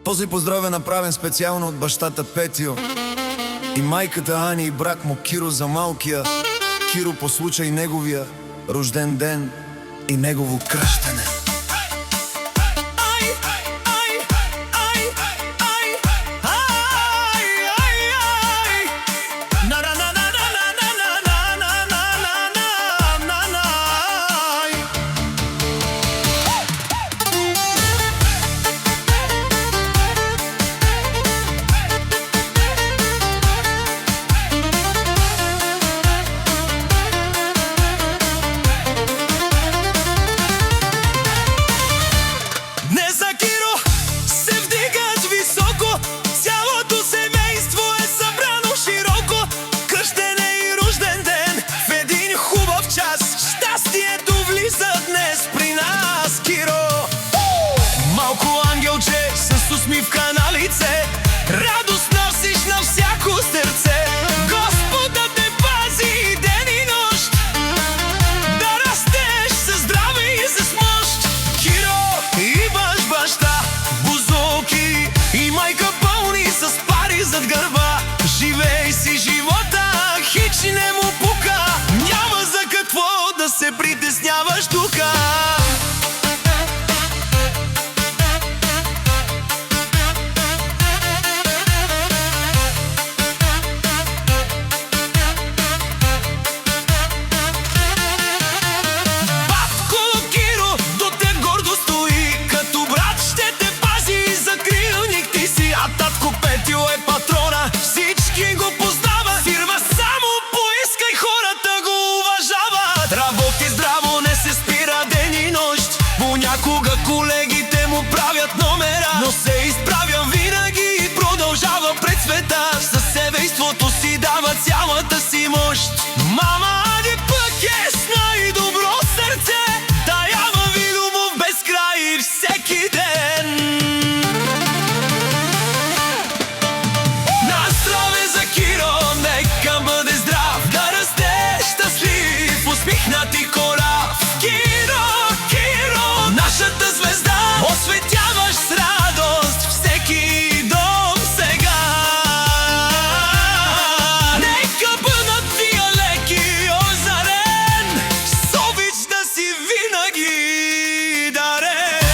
Този поздрав е направен специално от бащата Петио и майката Ани и брак му Киро за малкия Киро по случай неговия рожден ден и негово кръщене. Усмивка на лице, радост носиш на всяко сърце. Господа те пази ден и нощ, да растеш със здраве и с мощ. Киро, имаш баща, бузолки и майка пълни с пари зад гърба. Живей си живота, хич не му пука, няма за какво да се притесняваш тука. Работи здраво, не се спира ден и нощ. Понякога колегите му правят номера, но се изправя винаги и продължава пред света. Със семейството си дава цялата си мощ. Мама Ади пък е с най-добро сърце, даява ви любов без край всеки ден. На здраве за Киро, нека бъде здрав, да расте щастлив, усмихнат и корав. Киро, Киро, нашата звезда, осветяваш с радост всеки дом сега. Нека бъдат тия леки озарен, с обич да си винаги дарен.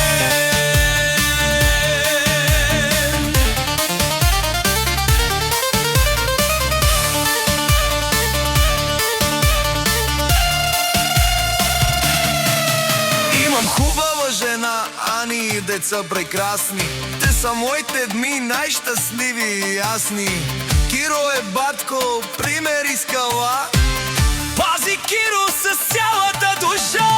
Имам хубава жена, Ани и деца прекрасни. Те са моите дни най-щастливи и ясни. Киро е батко, пример и скала. Пази Киро с цялата душа.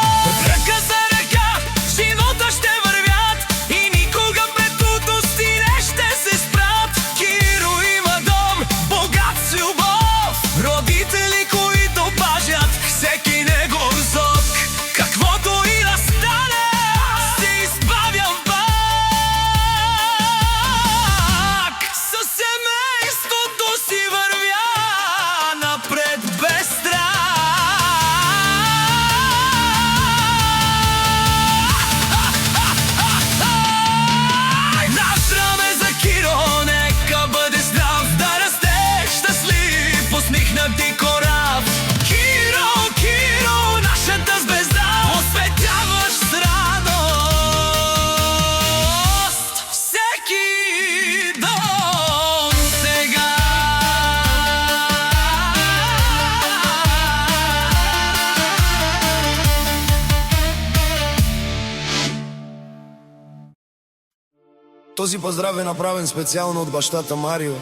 Ръка за ръка в живота ще вървят и никога пред трудности не ще се спрат. Киро има дом, богат с любов, родители, които пазят всеки негов зок. Каквото и да стане, се изправям пак. Със семейството си вървя напред без страх. Настраме за Киро, нека бъде здрав, да расте щастлив, усмихнат и корав. Киро, Киро, нашата звезда, осветяваш с радост всеки дом сега. Този поздрав е направен специално от бащата Марио